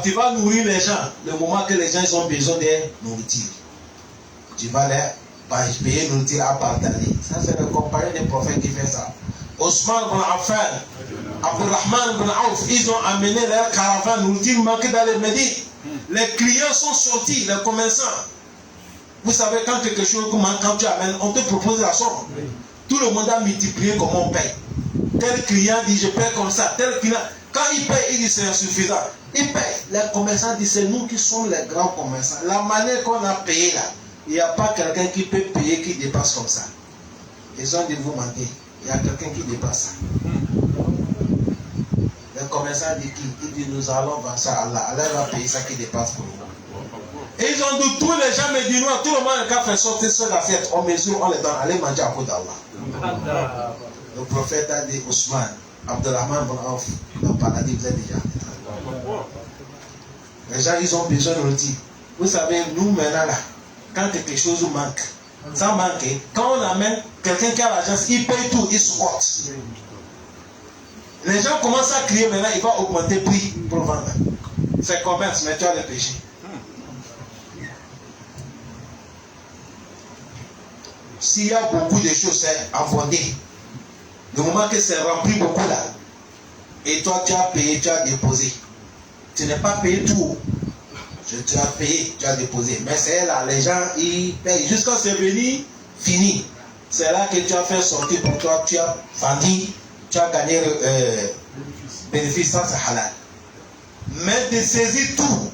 tu vas nourrir les gens le moment que les gens ont besoin de nourriture. Tu vas les payer nourriture à partager. Ça, c'est le compagnon des prophètes qui fait ça. Osman ibn Affan, Abdurrahman ibn Auf, ils ont amené leur caravane nourriture manquée dans les Médines. Les clients sont sortis, les commerçants. Vous savez, quand quelque chose manque, quand tu amènes, on te propose la somme. Oui. Tout le monde a multiplié comment on paye. Tel client dit je paye comme ça. Tel client, quand il paye, il dit c'est insuffisant. Il paye. Les commerçants disent c'est nous qui sommes les grands commerçants. La manière qu'on a payé là, il n'y a pas quelqu'un qui peut payer qui dépasse comme ça. Ils ont dit vous mentez. Il y a quelqu'un qui dépasse ça. Le commerçant dit qui? Il dit nous allons vendre ça à Allah. Allah va payer ça qui dépasse pour nous. Et ils ont dit, tous les gens médinois, tout le monde qui a fait sortir sur l'assiette, on mesure, on les donne, allez manger à côté d'Allah. Le prophète a dit, Ousmane, Abdurrahman ibn Auf, dans le paradis, vous êtes déjà. Les gens, ils ont besoin de nourriture. Vous savez, nous maintenant là, quand quelque chose manque, ça manque, quand on amène quelqu'un qui a l'argent, il paye tout, il squatte. Les gens commencent à crier maintenant, il va augmenter le prix pour vendre. C'est commerce, mais tu as le péché. S'il y a beaucoup de choses à vendre, le moment que c'est rempli beaucoup là, et toi tu as payé, tu as déposé. Tu n'as pas payé tout. Tu as payé, tu as déposé. Mais c'est là, les gens, ils payent. Jusqu'à ce que c'est venu, fini. C'est là que tu as fait sortir pour toi, tu as vendu, tu as gagné bénéfice, ça c'est halal. Mais de saisir tout,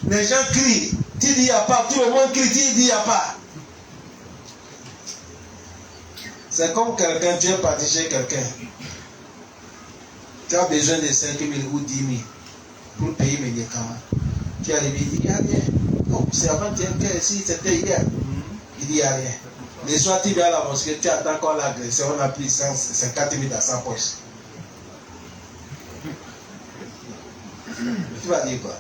les gens crient, tu dis il n'y a pas, tout le monde crie, tu dis il n'y a pas. C'est comme quelqu'un, tu es parti chez quelqu'un. Tu as besoin de 5 000 ou 10 000 pour payer mes médicaments. Tu arrives, il dit, il n'y a rien. Non, c'est avant-hier, si c'était hier. Il dit, il n'y a rien. Le soir, tu viens à la mosquée, tu attends qu'on l'agresse, on a pris 50 000 dans sa poche. Tu vas dire quoi?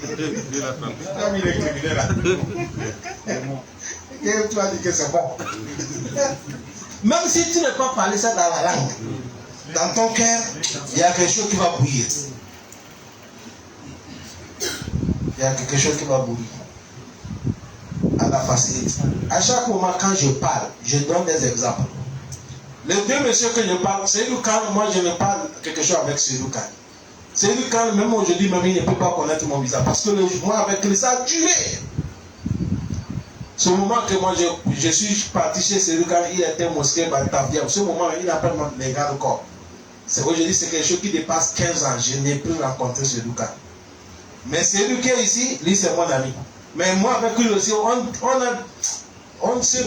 Comme il est criminel là. Et tu vas dire que c'est bon. Même si tu n'as pas parlé ça dans la langue, dans ton cœur, il y a quelque chose qui va bouillir. Il y a quelque chose qui va bouillir. À la facilité. À chaque moment, quand je parle, je donne des exemples. Les deux messieurs que je parle, c'est Lucas, moi je ne parle quelque chose avec ce Lucas. C'est Lucas, même aujourd'hui, même il ne peut pas connaître mon visage. Parce que moi, avec lui, ça a duré. Ce moment que moi je suis parti chez celui quand il était mosquée par Tavia, ce moment il n'a pas les gars de corps. Aujourd'hui c'est quelque chose qui dépasse 15 ans. Je n'ai plus rencontré ce Lucas. Mais celui qui est ici, lui c'est mon ami. Mais moi avec lui aussi, on se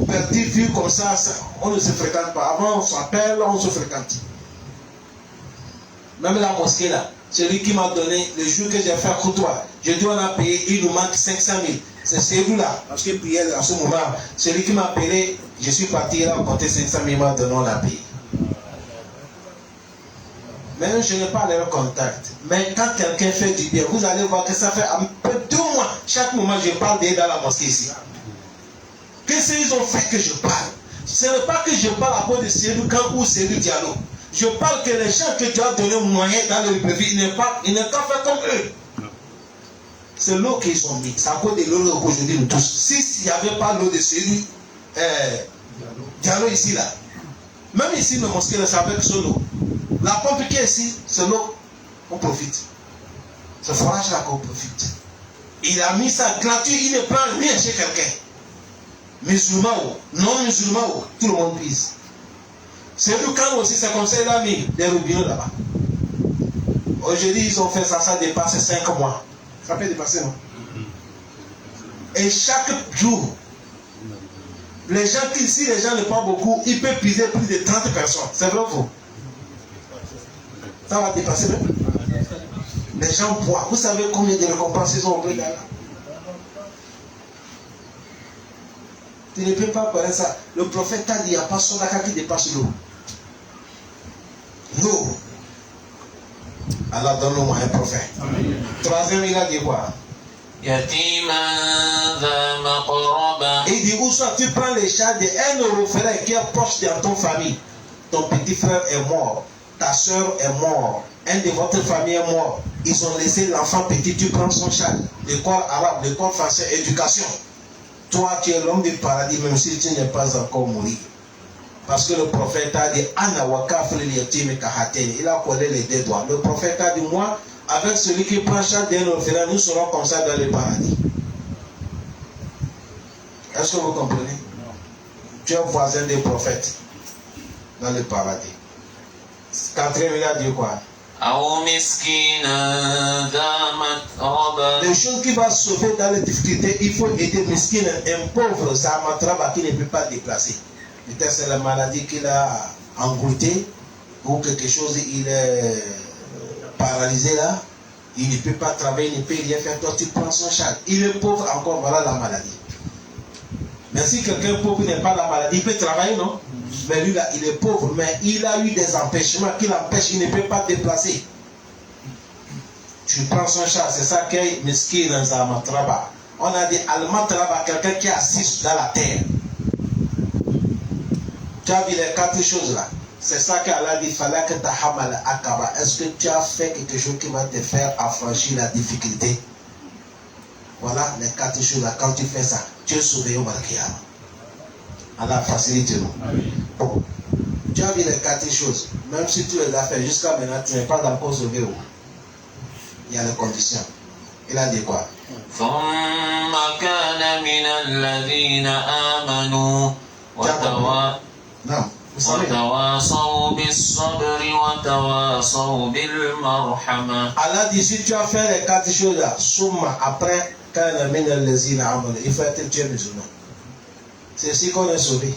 perdit vu comme ça, on ne se fréquente pas. Avant on s'appelle, on se fréquente. Même la mosquée là, celui qui m'a donné le jour que j'ai fait Koutoua, je dis on a payé, il nous manque 500 000. C'est celui-là, parce que prière à ce moment, celui qui m'a appelé, je suis parti, il a compté 500 000 de non la paye. Maintenant, je n'ai pas leur contact. Mais quand quelqu'un fait du bien, vous allez voir que ça fait un peu 2 mois. Chaque moment, je parle d'eux dans la mosquée ici. Qu'est-ce qu'ils ont fait que je parle? Ce n'est pas que je parle à cause de Cédou Kan ou Cédou Diallo. Je parle que les gens que tu as donné moyen dans le prévu, ils n'ont pas fait comme eux. C'est l'eau qu'ils ont mis. C'est à cause de l'eau qu'aujourd'hui nous tous. S'il n'y avait pas l'eau de celui Diallo ici, là. Même ici, le mosquée, c'est avec son eau. La pompe qui est ici, c'est l'eau. On profite. Ce forage-là qu'on profite. Il a mis ça gratuit. Il ne prend rien chez quelqu'un. Musulman ou non musulman ou tout le monde pise. C'est lui quand aussi, c'est comme ça, il a mis des robinets là-bas. Aujourd'hui, ils ont fait ça, ça dépasse 5 mois. Ça peut dépasser, non? Et chaque jour, les gens qui, si les gens ne parlent beaucoup, ils peuvent piser plus de 30 personnes. C'est vrai ou faux? Ça va dépasser même? Les gens boivent. Vous savez combien de récompenses ils ont là? Tu ne peux pas parler ça. Le prophète a dit, il n'y a pas Sodaka qui dépasse l'eau. L'eau. Allah donne-nous un prophète. Amen. Troisième, il a dit quoi? Yatiman dha maqraba. Il dit, où soit tu prends les chats de 1 orphelin qui est proche dans ton famille. Ton petit frère est mort, ta soeur est mort, un de votre famille est mort. Ils ont laissé l'enfant petit, tu prends son chat. L'école arabe, l'école française, éducation. Toi, tu es l'homme du paradis, même si tu n'es pas encore mort. Parce que le prophète a dit, il a collé les deux doigts. Le prophète a dit, moi, avec celui qui prend chaque d'un orphelin, nous serons comme ça dans le paradis. Est-ce que vous comprenez? Non. Tu es voisin des prophètes dans le paradis. Quatrième, il a dit quoi? Les choses qui vont sauver dans les difficultés, il faut aider miskin, un pauvre Zamatraba qui ne peut pas déplacer. Peut-être c'est la maladie qu'il a englouté ou quelque chose, il est paralysé là, il ne peut pas travailler, il ne peut rien faire. Toi, tu prends son charge. Il est pauvre encore, voilà la maladie. Mais si quelqu'un pauvre n'est pas la maladie, il peut travailler, non? Mais lui là, il est pauvre, mais il a eu des empêchements qui l'empêchent, il ne peut pas déplacer. Tu prends son charge, c'est ça qu'est Miskin dans Zamatraba. On a dit Al-Matraba, quelqu'un qui est assis dans la terre. Tu as vu les 4 choses là. C'est ça qu'Allah dit, fallait que ta hamal akaba. Est-ce que tu as fait quelque chose qui va te faire affranchir la difficulté? Voilà les 4 choses là. Quand tu fais ça, tu es sauvé au Malkiyama. Allah facilite nous. Bon, tu as vu les 4 choses. Même si tu les as fait jusqu'à maintenant, tu n'es pas encore sauvé. Il y a les conditions. Il a dit quoi? ثم كان من الذين آمنوا وتواصوا بالصبر وتواصوا بالمرحمة. Allah dit, si tu as fait les 4 choses là, Souma, après, كان من الذين آمنوا, il faut être Dieu musulman. C'est ainsi qu'on est sauvé.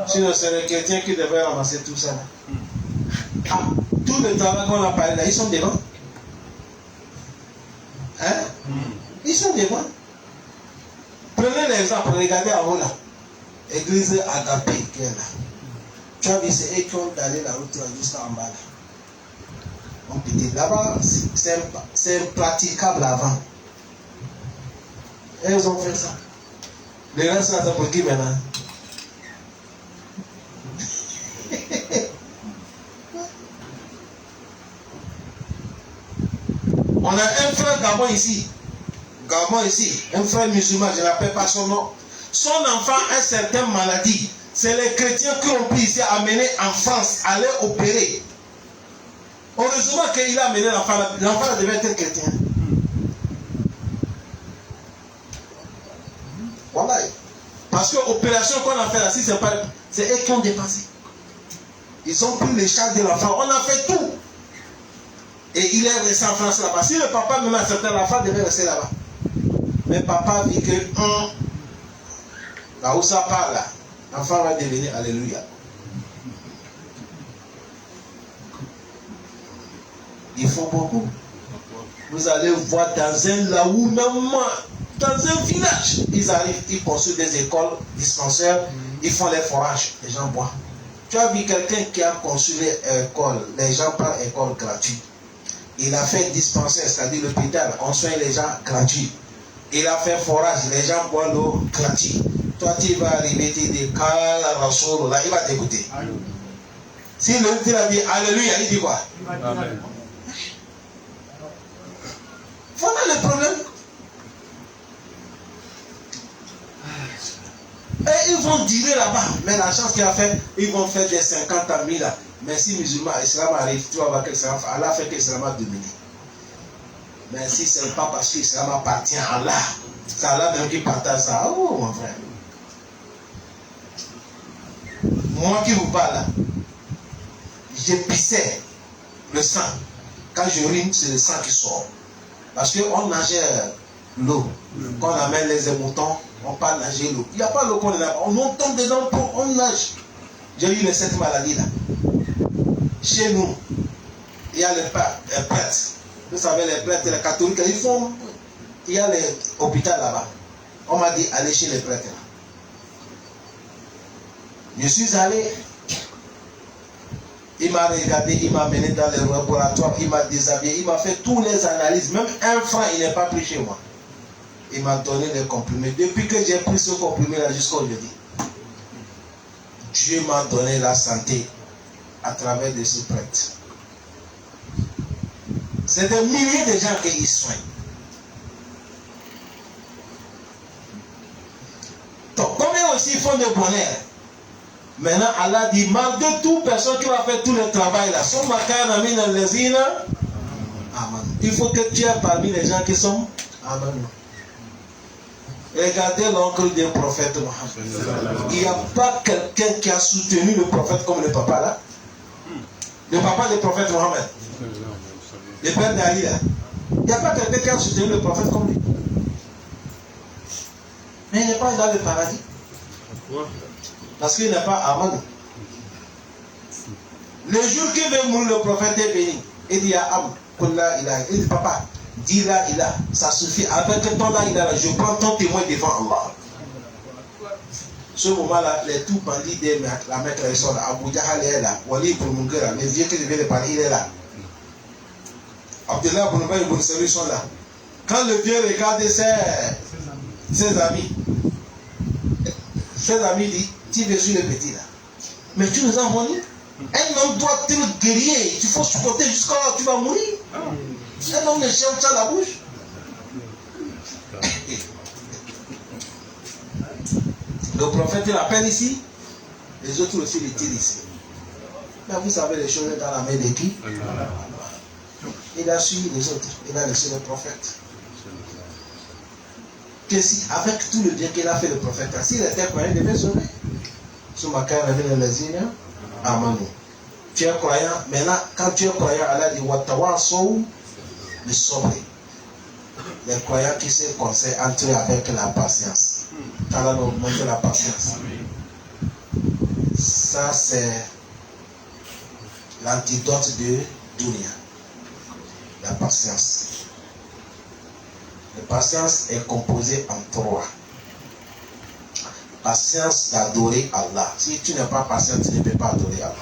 Sinon, c'est les chrétiens qui devraient ramasser tout ça. Ah, tout le travail qu'on a parlé là, ils sont devant. Hein? Ils sont devant. Prenez l'exemple, regardez en haut là. Église Agapé qui est là. Tu as vu, c'est eux qui ont allé la route jusqu'en bas là. On peut dire là-bas, c'est impraticable avant. Et ils ont fait ça. Les reste là, c'est pour qui maintenant? On a un frère Gabon ici, un frère musulman, je n'appelle pas son nom. Son enfant a une certaine maladie. C'est les chrétiens qui ont pris ici, amené en France, aller opérer. Heureusement qu'il a amené l'enfant, l'enfant devait être chrétien. Voilà. Parce que l'opération qu'on a fait là, si c'est pas, c'est eux qui ont dépassé. Ils ont pris les charges de l'enfant. On a fait tout. Et il est resté en France là-bas. Si le papa me met accepté, l'enfant devait rester là-bas. Mais papa dit que là où ça parle là, l'enfant va devenir alléluia. Il faut beaucoup. Vous allez voir dans un laou, même dans un village, ils arrivent, ils construisent des écoles, dispensaires, ils font les forages, les gens boivent. Tu as vu quelqu'un qui a construit les écoles, les gens par école gratuite. Il a fait dispensaire, c'est-à-dire l'hôpital, on soigne les gens gratuits. Il a fait forage, les gens boivent l'eau gratuite. Toi, tu vas arriver, tu dis, Kala Rasoul, là, il va t'écouter. Si l'autre a dit Alléluia, il dit quoi? Amen. Voilà le problème. Et ils vont dîner là-bas. Mais la chance qu'il a fait, ils vont faire des 50 000 là. Mais si musulman, l'islam arrive, tu vas voir que l'islam, Allah fait que l'islam a dominé. Mais si ce n'est pas parce que l'islam appartient à Allah, c'est Allah même qui partage ça. Oh mon frère. Moi qui vous parle là, je pissais le sang. Quand je rime, c'est le sang qui sort. Parce qu'on nageait l'eau. Quand on amène les moutons, on part nager l'eau. Il n'y a pas l'eau qu'on est là. On tombe dedans, on nage. J'ai eu cette maladie là. Chez nous, il y a le prêtre. Vous savez, les prêtres, les catholiques, ils font. Il y a les hôpitaux là-bas. On m'a dit, allez chez les prêtres. Je suis allé. Il m'a regardé, il m'a mené dans le laboratoire, il m'a déshabillé, il m'a fait toutes les analyses. Même un franc, il n'est pas pris chez moi. Il m'a donné les comprimés. Depuis que j'ai pris ce comprimé-là jusqu'à aujourd'hui, Dieu m'a donné la santé à travers de ce prêtre. C'est des milliers de gens qui y soignent. Donc, combien aussi font de bonheur? Maintenant, Allah dit, malgré toute personne qui va faire tout le travail là, il faut que tu aies parmi les gens qui sont Amen. Regardez l'oncle du prophète Mohammed. Il n'y a pas quelqu'un qui a soutenu le prophète comme le papa là. Le papa du prophète Mohammed. Le père d'Ali là. Il n'y a pas quelqu'un qui a soutenu le prophète comme lui. Mais il n'est pas dans le paradis. Parce qu'il n'est pas Amen. Le jour qu'il veut mourir, le prophète est béni. Il dit à Am, il dit papa, dis là, il a, ça suffit. Avec ton là, il a, je prends ton témoin devant Allah. Ce moment-là, les tout bandits de la Mecque, ils sont là. Abu Jahal est là. Wali ibn Mughira, les vieux que je viens de parler, il est là. Abdullah ibn Ubay ibn Salul sont là. Quand le vieux regarde ses amis, dit, tu veux sur le petit là. Mais tu nous as mourir. Un homme doit être guerrier. Tu faut supporter jusqu'à là, tu vas mourir. Un homme ne cherche pas la bouche. Le prophète l'appelle ici. Les autres aussi les tirent ici. Mais vous savez les choses dans la main de qui? Il a suivi les autres. Il a laissé le prophète. Que si, avec tout le bien qu'il a fait le prophète, s'il était croyant, il devait sauver. Amen. Tu es croyant. Maintenant, quand tu es croyant, Allah dit Watawasaw bis-sabr. Les croyants qui se conseillent entre eux avec la patience. Allah nous montre la patience. Ça, c'est l'antidote de Dunya. La patience. La patience est composée en trois. Patience d'adorer Allah. Si tu n'es pas patient, tu ne peux pas adorer Allah.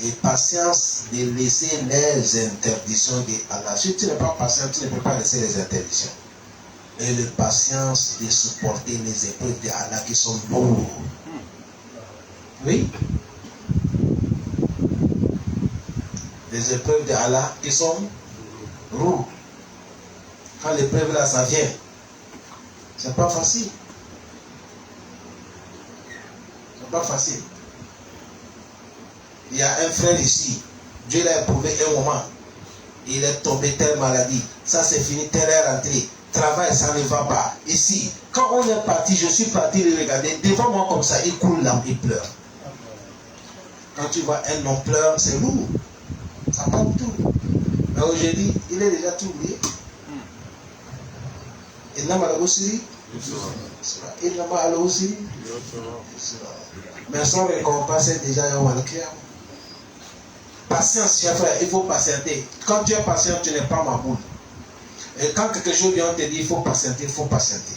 Et patience de laisser les interdictions de Allah. Si tu n'es pas patient, tu ne peux pas laisser les interdictions. Et la patience de supporter les épreuves de Allah qui sont lourdes. Oui. Les épreuves de Allah qui sont lourdes. Quand l'épreuve là, ça vient, c'est pas facile. Pas facile. Il y a un frère ici, Dieu l'a éprouvé un moment, il est tombé telle maladie, ça c'est fini, telle est rentrée, travail ça ne va pas. Ici, quand on est parti, je suis parti le regarder, devant moi comme ça, il coule l'âme, il pleure. Quand tu vois un homme pleure, c'est lourd, ça parle tout. Mais aujourd'hui, il est déjà tout oublié. Il n'a pas aussi. Il n'a pas aussi. Mais son récompense est déjà clair. Patience, cher frère, il faut patienter. Quand tu es patient, tu n'es pas ma boule. Et quand quelque chose vient, on te dit il faut patienter, il faut patienter.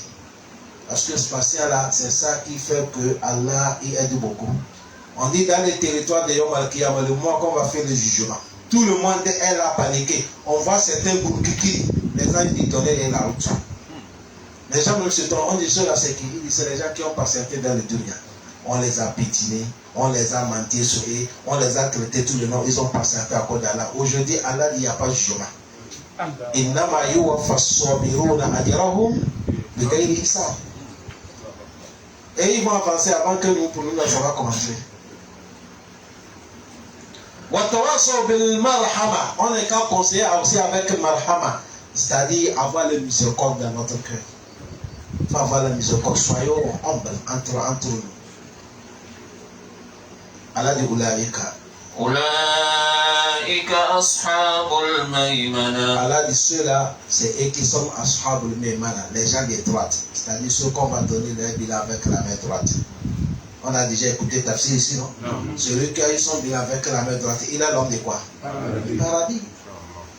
Parce que ce patient-là, c'est ça qui fait que Allah y aide beaucoup. On dit dans les territoires de Yom Al-Kiyama, le mois qu'on va faire le jugement, tout le monde est là paniqué. On voit certains groupes qui les gens disent donner les route. Les gens même se trompent, on dit ceux-là c'est qui? Il dit c'est les gens qui ont patienté dans le dunya. On les a pétinés, on les a menti sur eux, on les a traités tout le nom, ils ont patienté à cause d'Allah. Aujourd'hui, Allah dit il n'y a pas de jugement. Innama yuwaffa as-sabiruna ajrahum bighayri hisab. Et ils vont avancer avant que nous, pour nous, ça va commencer. Watawasaw bil marhama. On est qu'à conseiller aussi avec marhama, c'est-à-dire avoir le miséricorde dans notre cœur. Il faut avoir la miséricorde. Soyons humbles entre nous. Allah dit Ulaika. Ulaika ashabul maymana. Allah dit ceux-là, c'est eux qui sont ashabul maymana, les gens de droite. C'est-à-dire ceux qu'on va donner leur bilan avec la main droite. On a déjà écouté Tafsir ici, non? Celui qui a eu son bilan avec la main droite, il a l'homme de quoi? Paradis.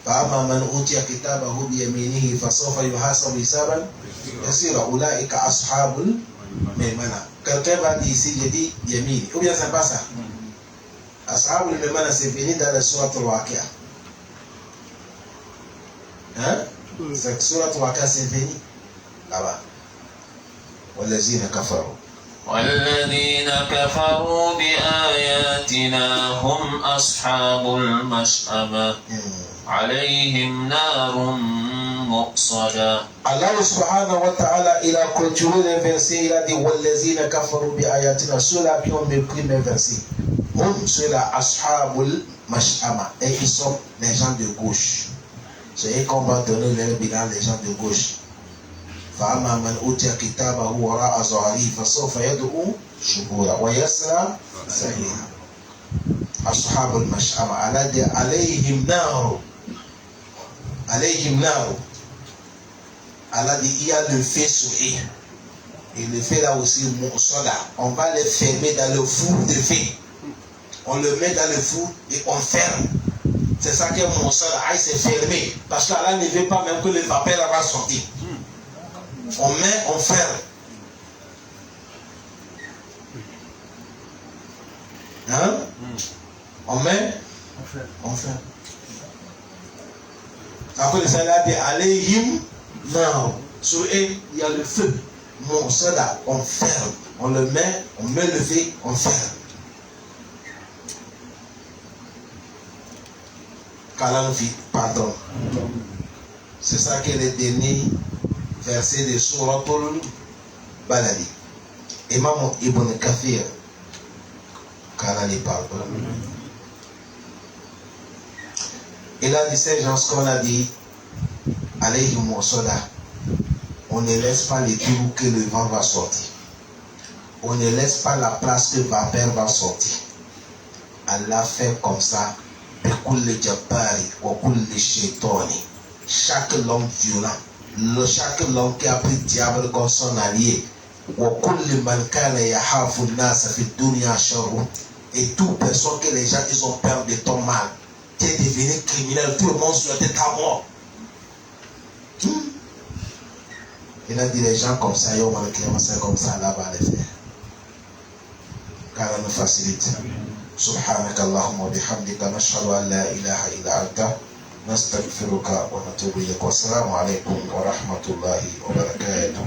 فأما من أوتي كتابه بيمينه فسوف يحاسب حسابا يسيرا أولئك أصحاب الميمنة. Quelqu'un va dire ici, j'ai dit Yamin. Ou bien c'est pas ça? Ashab al-Maimana, c'est venu dans la sourate al-Waqi'a. Hein? Cette sourate al-Waqi'a, c'est venu là-bas. والذين كفروا والذين كفروا بآياتنا هم أصحاب المشأمة عليهم نار مؤصدة. Allah subhanahu wa ta'ala, il a clôturé les versets, il a dit وَالَّذِينَ كَفَرُوا بِآيَاتِنَا, ceux-là qui ont mépris mes versets. Ceux-là, Ashabul Mash'ama, et ils sont les gens de gauche. C'est eux qu'on va donner leur bilan, les gens de gauche. فأما من أوتي كتابه وراء ظهره فسوف يدعو شبورا ويسرى سعيرا. أصحاب المشأمة عليهم نار Allah dit il y a le feu sur eux. Et le feu là aussi, on va les fermer dans le four de feu. On le met dans le four et on ferme. C'est ça que mon sang là, c'est fermé. Parce qu'Allah ne veut pas même que le vapeur va sortir. On met, on ferme. Hein? On met, on ferme. Après ça, là, dit Alayhim, non. Sur eux, il y a le feu. Mon sang là, on ferme. On le met, on met le feu, on ferme. Qu'Allah nous fit pardon. C'est ça qui est le dernier verset de Suratul Baladi. Imam Ibn Kathir, qu'Allah les pardonne. Il a dit ces gens ce qu'on a dit, alayhim wa soda. On ne laisse pas les trous que le vent va sortir. On ne laisse pas la place que le vapeur va sortir. Allah fait comme ça. Chaque homme violent, chaque homme qui a pris le diable comme son allié, et toute personne que les gens ils ont peur de ton mal, tu es devenu criminel, tout le monde souhaitait ta mort. Il a dit les gens comme ça, c'est comme ça, là va les faire. Car elle nous facilite. سبحانك اللهم وبحمدك نشهد أن لا إله إلا أنت نستغفرك ونتوب إليك والسلام عليكم ورحمة الله وبركاته.